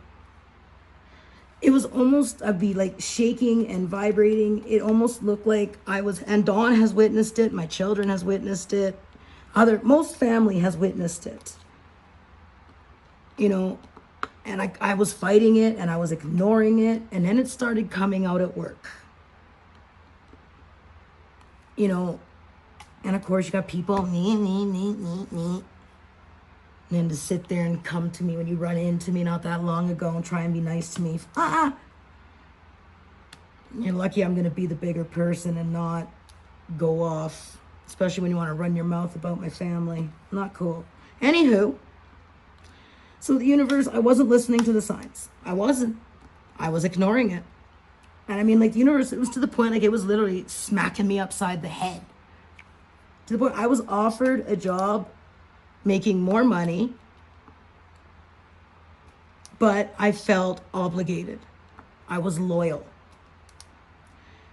it was almost, I'd be shaking and vibrating. It almost looked like and Dawn has witnessed it. My children has witnessed it. Most family has witnessed it. And I was fighting it and I was ignoring it. And then it started coming out at work. You know, and of course you got people, me. And then to sit there and come to me when you run into me not that long ago and try and be nice to me. You're lucky I'm going to be the bigger person and not go off, especially when you want to run your mouth about my family. Not cool. Anywho, so the universe, I wasn't listening to the signs. I wasn't. I was ignoring it. And I mean, like, the universe, it was to the point, like, it was literally smacking me upside the head. To the point, I was offered a job making more money, but I felt obligated. I was loyal.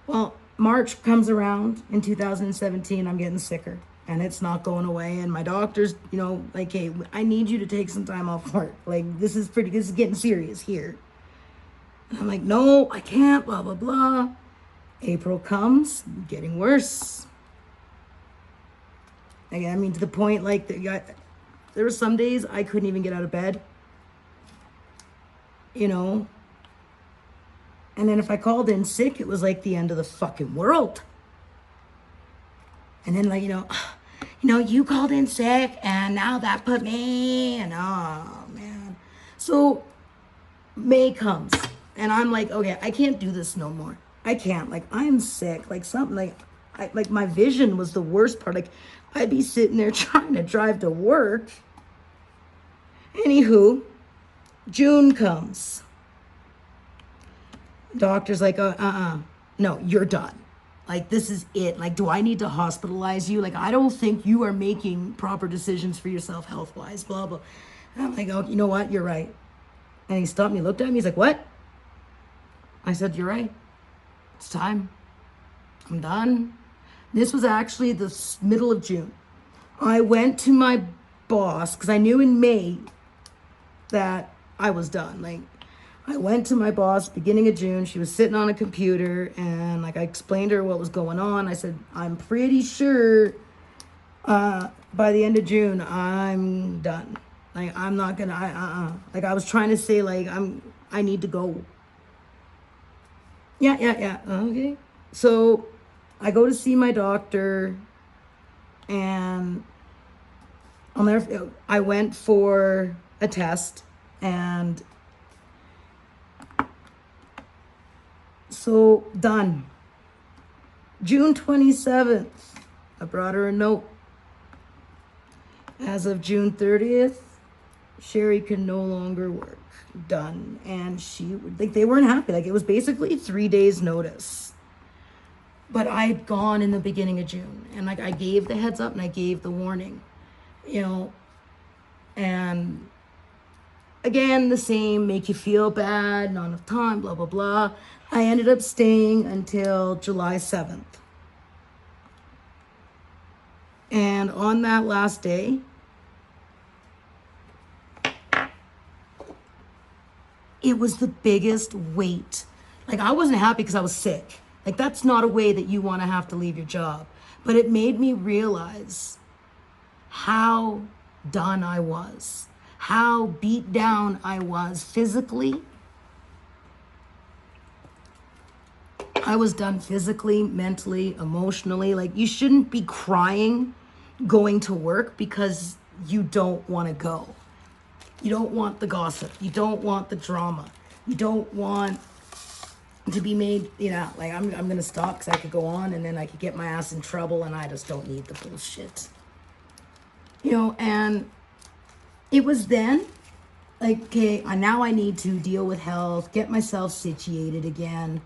Well, March comes around in 2017, I'm getting sicker and it's not going away. And my doctor's, you know, like, hey, I need you to take some time off work. Like, this is getting serious here. And I'm like, no, I can't, blah, blah, blah. April comes, getting worse. Again, I mean, to the point, like, there were some days I couldn't even get out of bed, you know. And then if I called in sick, it was like the end of the fucking world. And then, like, you know, you called in sick and now that put me, and oh man. So May comes and I'm like, okay, I can't do this no more. I can't, like, I'm sick, like something, like my vision was the worst part. Like, I'd be sitting there trying to drive to work. Anywho, June comes. Doctor's like, no, you're done. Like, this is it. Like, do I need to hospitalize you? Like, I don't think you are making proper decisions for yourself health-wise, blah, blah. And I'm like, oh, you know what? You're right. And he stopped me, looked at me. He's like, what? I said, you're right. It's time. I'm done. This was actually the middle of June. I went to my boss because I knew in May that I was done. Like, I went to my boss beginning of June. She was sitting on a computer and, like, I explained to her what was going on. I said, I'm pretty sure by the end of June, I'm done. Like, I'm not gonna, Like, I was trying to say, like, I need to go. Yeah. Okay. So I go to see my doctor and I went for a test and so done. June 27th, I brought her a note. As of June 30th, Cherri can no longer work. Done. And they weren't happy. Like, it was basically 3 days notice. But I had gone in the beginning of June and, like, I gave the heads up and I gave the warning, you know, and again, the same, make you feel bad, not enough time, blah, blah, blah. I ended up staying until July 7th. And on that last day, it was the biggest weight. Like, I wasn't happy because I was sick. Like, that's not a way that you want to have to leave your job. But it made me realize how done I was, how beat down I was physically. I was done physically, mentally, emotionally. Like, you shouldn't be crying going to work because you don't want to go. You don't want the gossip. You don't want the drama. You don't want to be made, you know, like, I'm going to stop because I could go on and then I could get my ass in trouble and I just don't need the bullshit. You know, and it was then, like, okay, now I need to deal with health, get myself situated again.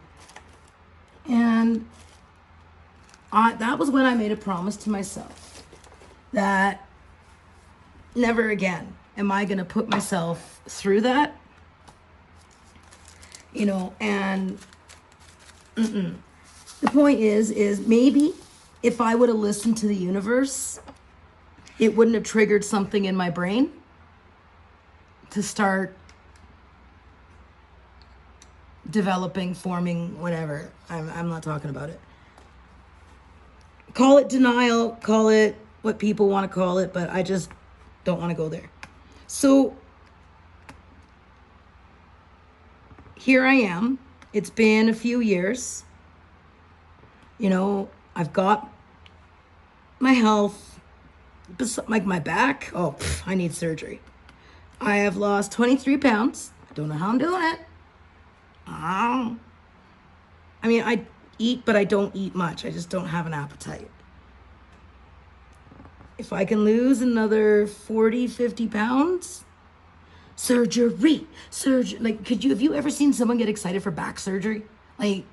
And that was when I made a promise to myself that never again am I going to put myself through that. You know, and the point is maybe if I would have listened to the universe, it wouldn't have triggered something in my brain to start developing, forming, whatever. I'm not talking about it. Call it denial, call it what people want to call it, but I just don't want to go there. So here I am. It's been a few years. You know, I've got my health, like my back. Oh, I need surgery. I have lost 23 pounds. I don't know how I'm doing it. I mean, I eat, but I don't eat much. I just don't have an appetite. If I can lose another 40, 50 pounds, surgery. Like, have you ever seen someone get excited for back surgery? Like,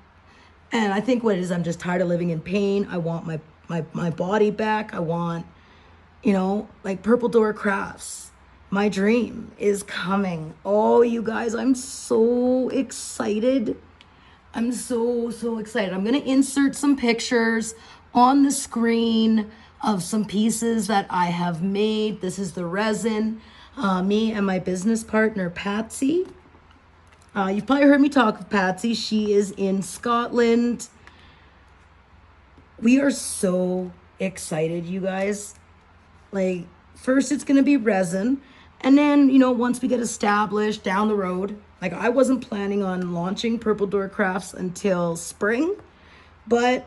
and I think what it is, I'm just tired of living in pain. I want my body back. I want, like PurpleDoorCrafts. My dream is coming. Oh, you guys, I'm so excited. I'm so excited. I'm going to insert some pictures on the screen of some pieces that I have made. This is the resin. Me and my business partner, Patsy. You've probably heard me talk of Patsy. She is in Scotland. We are so excited, you guys. Like, first it's going to be resin. And then, once we get established down the road, like I wasn't planning on launching PurpleDoorCrafts until spring, but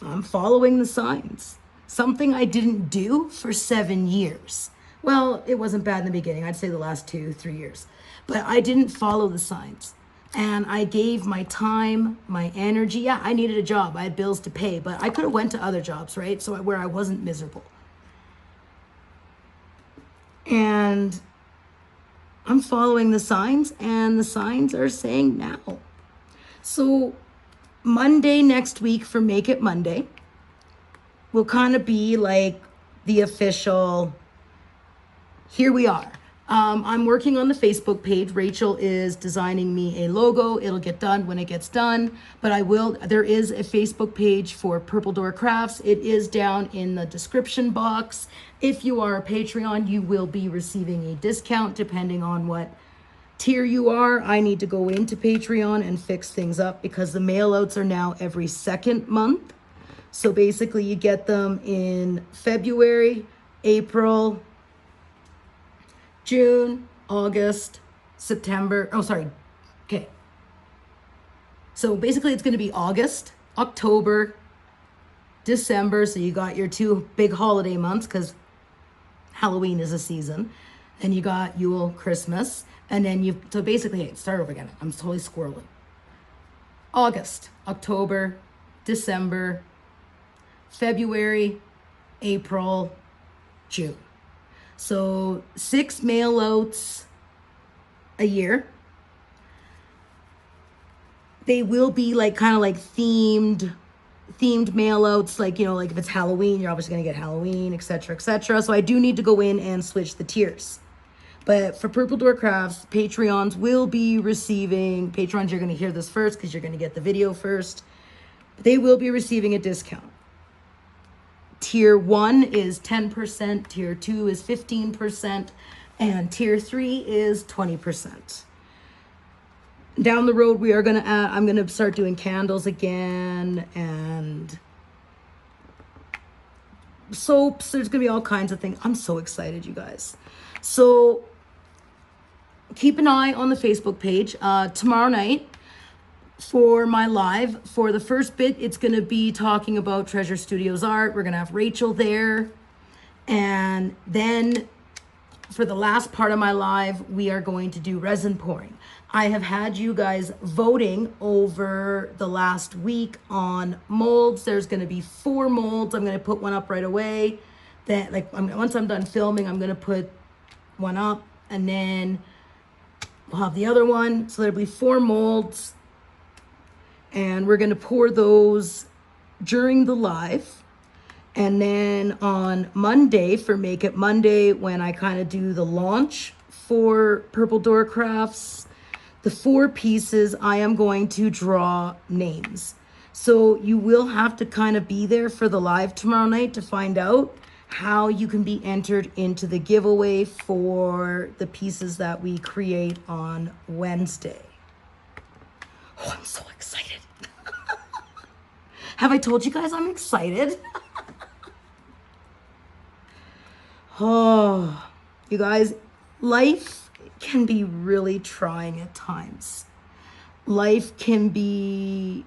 I'm following the signs. Something I didn't do for 7 years. Well, it wasn't bad in the beginning. I'd say the last 2-3 years. But I didn't follow the signs. And I gave my time, my energy. Yeah, I needed a job. I had bills to pay, but I could have went to other jobs, right? So where I wasn't miserable. And I'm following the signs, and the signs are saying now. So Monday next week for Make It Monday will kind of be like the official, here we are. I'm working on the Facebook page. Rachel is designing me a logo. It'll get done when it gets done, but there is a Facebook page for PurpleDoorCrafts. It is down in the description box. If you are a Patreon, you will be receiving a discount depending on what tier you are. I need to go into Patreon and fix things up because the mail outs are now every second month. So basically you get them in February, April, June, August, September. Oh, sorry. Okay. So basically it's going to be August, October, December. So you got your 2 big holiday months because Halloween is a season. And you got Yule, Christmas. And then so basically, hey, start over again. I'm totally squirreling. August, October, December, February, April, June. So 6 mail outs a year. They will be like kind of like themed mail outs, like, like if it's Halloween, you're obviously going to get Halloween, etc., etc. So I do need to go in and switch the tiers. But for PurpleDoorCrafts, Patreons will be receiving, Patrons, you're going to hear this first because you're going to get the video first. They will be receiving a discount. Tier 1 is 10%, Tier 2 is 15%, and Tier 3 is 20%. Down the road, I'm going to start doing candles again and soaps. There's going to be all kinds of things. I'm so excited, you guys. So keep an eye on the Facebook page. Tomorrow night, for my live, for the first bit, it's going to be talking about Treasure Studios art. We're going to have Rachel there. And then for the last part of my live, we are going to do resin pouring. I have had you guys voting over the last week on molds. There's going to be 4 molds. I'm going to put one up right away. Once I'm done filming, I'm going to put one up, and then we'll have the other one. So there'll be 4 molds. And we're going to pour those during the live. And then on Monday, for Make It Monday, when I kind of do the launch for PurpleDoorCrafts, the 4 pieces, I am going to draw names. So you will have to kind of be there for the live tomorrow night to find out how you can be entered into the giveaway for the pieces that we create on Wednesday. Oh, I'm so excited. Have I told you guys I'm excited? Oh, you guys, life can be really trying at times. life can be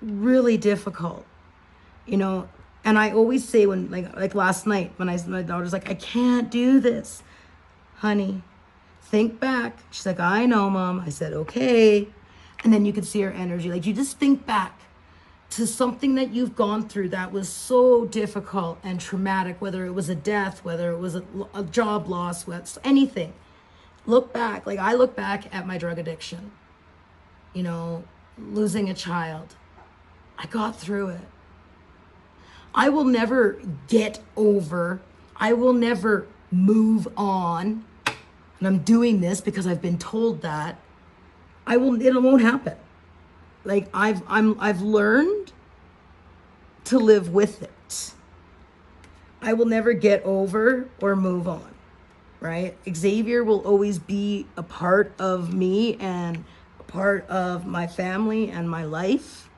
really difficult, you know. And I always say when, like last night when my daughter's like, I can't do this. Honey, think back. She's like, I know, Mom. I said, okay. And then you could see her energy. Like, you just think back to something that you've gone through that was so difficult and traumatic, whether it was a death, whether it was a job loss, anything. Look back. Like, I look back at my drug addiction, you know, losing a child. I got through it. I will never get over. I will never move on. And I'm doing this because I've been told that. It won't happen. Like, I've learned to live with it. I will never get over or move on, right? Xavier will always be a part of me and a part of my family and my life.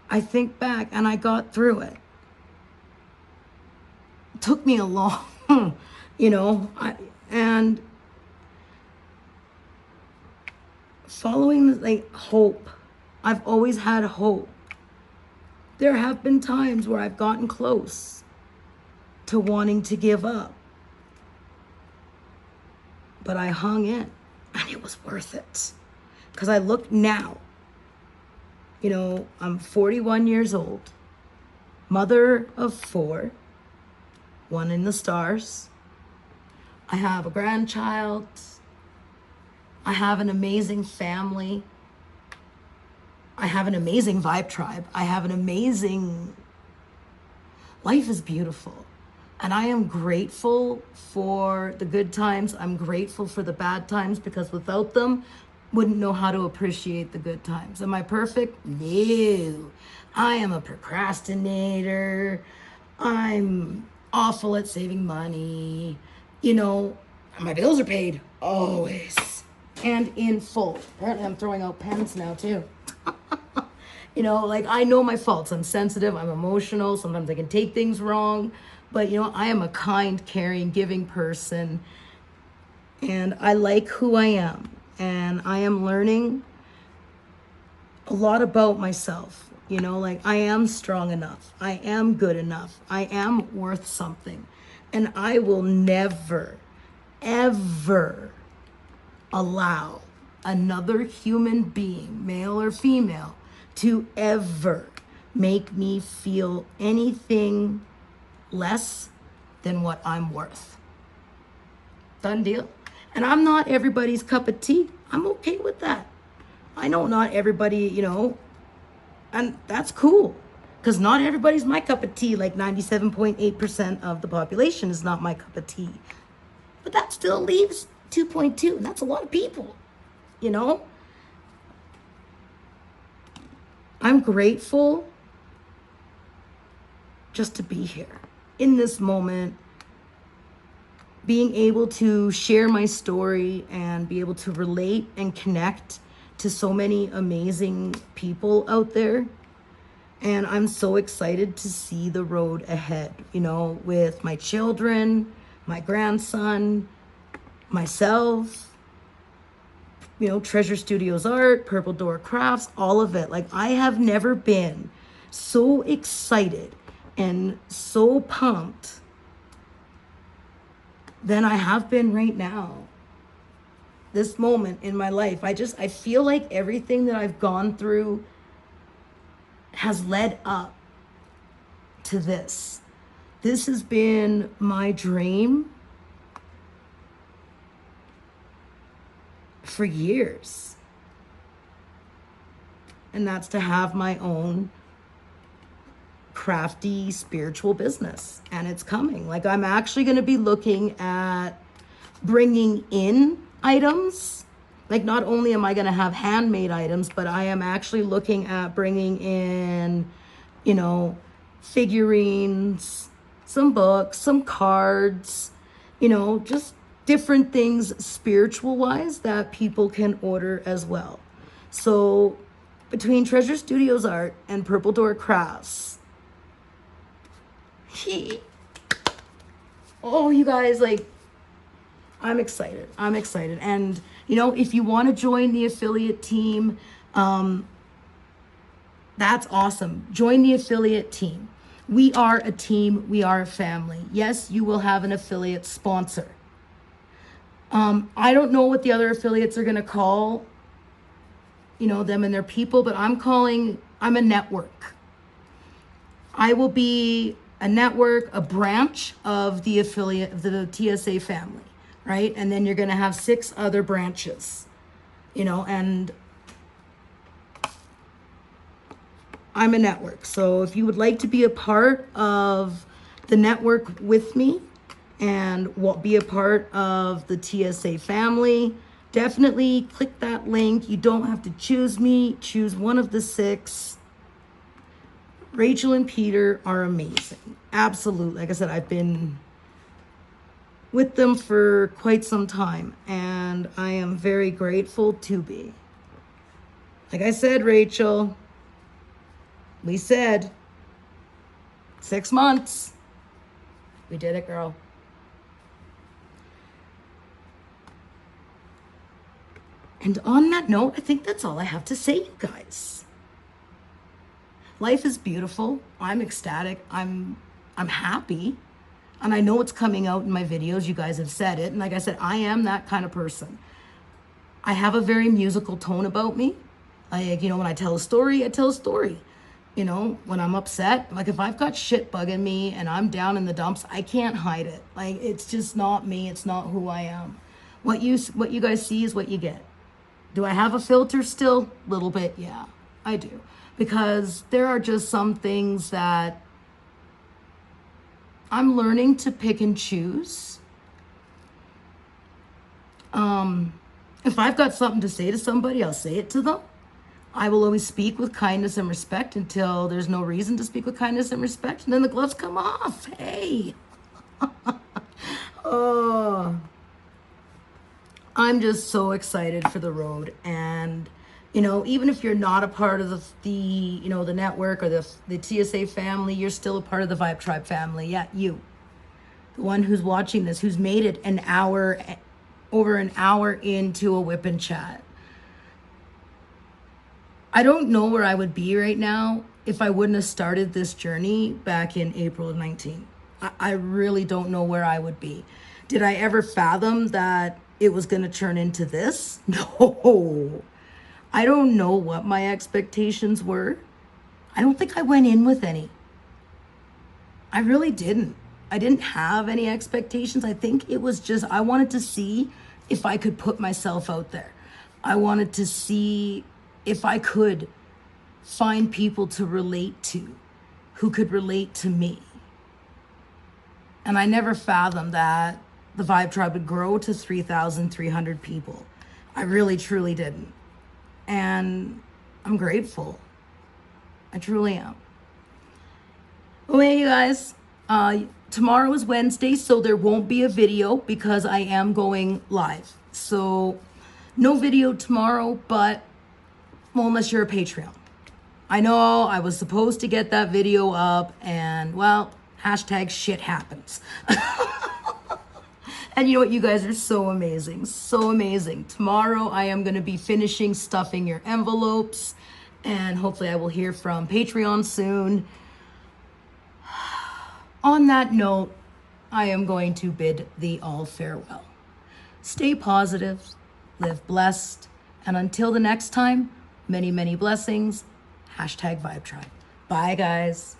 I think back and I got through it. It took me a long, you know, and following like hope. I've always had hope. There have been times where I've gotten close to wanting to give up, but I hung in and it was worth it. Because I look now, you know, I'm 41 years old, mother of 4, one in the stars. I have a grandchild. I have an amazing family. I have an amazing vibe tribe. I have an amazing... Life is beautiful. And I am grateful for the good times. I'm grateful for the bad times, because without them, wouldn't know how to appreciate the good times. Am I perfect? No. I am a procrastinator. I'm awful at saving money. You know, my bills are paid always and in full. Apparently I'm throwing out pens now too. You know, like, I know my faults. I'm sensitive, I'm emotional, sometimes I can take things wrong, but you know, I am a kind, caring, giving person, and I like who I am, and I am learning a lot about myself. You know, like, I am strong enough, I am good enough, I am worth something, and I will never, ever allow another human being, male or female, to ever make me feel anything less than what I'm worth. Done deal. And I'm not everybody's cup of tea. I'm okay with that. I know not everybody, you know, and that's cool, because not everybody's my cup of tea. Like 97.8% of the population is not my cup of tea. But that still leaves 2.2, and that's a lot of people, you know? I'm grateful just to be here in this moment, being able to share my story and be able to relate and connect to so many amazing people out there. And I'm so excited to see the road ahead, you know, with my children, my grandson, myself, you know, Treasure Studios Art, PurpleDoorCrafts, all of it. Like, I have never been so excited and so pumped than I have been right now. This moment in my life, I feel like everything that I've gone through has led up to this. This has been my dream for years. And that's to have my own crafty spiritual business. And it's coming. Like, I'm actually going to be looking at bringing in items. Like, not only am I going to have handmade items, but I am actually looking at bringing in, you know, figurines, some books, some cards, you know, just different things spiritual wise that people can order as well. So between Treasure Studios Art and PurpleDoorCrafts, oh, you guys, like, I'm excited. I'm excited. And, you know, if you want to join the affiliate team, that's awesome. Join the affiliate team. We are a team. We are a family. Yes, you will have an affiliate sponsor. I don't know what the other affiliates are going to call, you know, them and their people, but I'm a network. I will be a network, a branch of the affiliate of the TSA family, right? And then you're going to have 6 other branches, you know, and I'm a network. So if you would like to be a part of the network with me and be a part of the TSA family, definitely click that link. You don't have to choose me. Choose one of the 6. Rachel and Peter are amazing. Absolutely. Like I said, I've been with them for quite some time, and I am very grateful to be. Like I said, Rachel, we said 6 months. We did it, girl. And on that note, I think that's all I have to say, you guys. Life is beautiful. I'm ecstatic. I'm happy. And I know it's coming out in my videos. You guys have said it. And like I said, I am that kind of person. I have a very musical tone about me. Like, you know, when I tell a story, I tell a story. You know, when I'm upset, like if I've got shit bugging me and I'm down in the dumps, I can't hide it. Like, it's just not me. It's not who I am. What you guys see is what you get. Do I have a filter still? Little bit, yeah, I do. Because there are just some things that I'm learning to pick and choose. If I've got something to say to somebody, I'll say it to them. I will always speak with kindness and respect until there's no reason to speak with kindness and respect, and then the gloves come off. Hey. Oh. I'm just so excited for the road. And, you know, even if you're not a part of the you know, the network or the TSA family, you're still a part of the Vibetribe family. Yeah, you. The one who's watching this, who's made it over an hour into a whip and chat. I don't know where I would be right now if I wouldn't have started this journey back in April of 19. I really don't know where I would be. Did I ever fathom that it was going to turn into this? No. I don't know what my expectations were. I don't think I went in with any. I really didn't. I didn't have any expectations. I think it was just, I wanted to see if I could put myself out there. I wanted to see if I could find people to relate to, who could relate to me. And I never fathomed that the Vibetribe would grow to 3,300 people. I really, truly didn't. And I'm grateful. I truly am. Well, hey, you guys. Tomorrow is Wednesday, so there won't be a video because I am going live. So no video tomorrow, but, well, unless you're a Patreon. I know I was supposed to get that video up and, well, hashtag shit happens. And you know what? You guys are so amazing. So amazing. Tomorrow I am going to be finishing stuffing your envelopes, and hopefully I will hear from Patreon soon. On that note, I am going to bid thee all farewell. Stay positive, live blessed, and until the next time, many, many blessings. Hashtag Vibetribe. Bye, guys.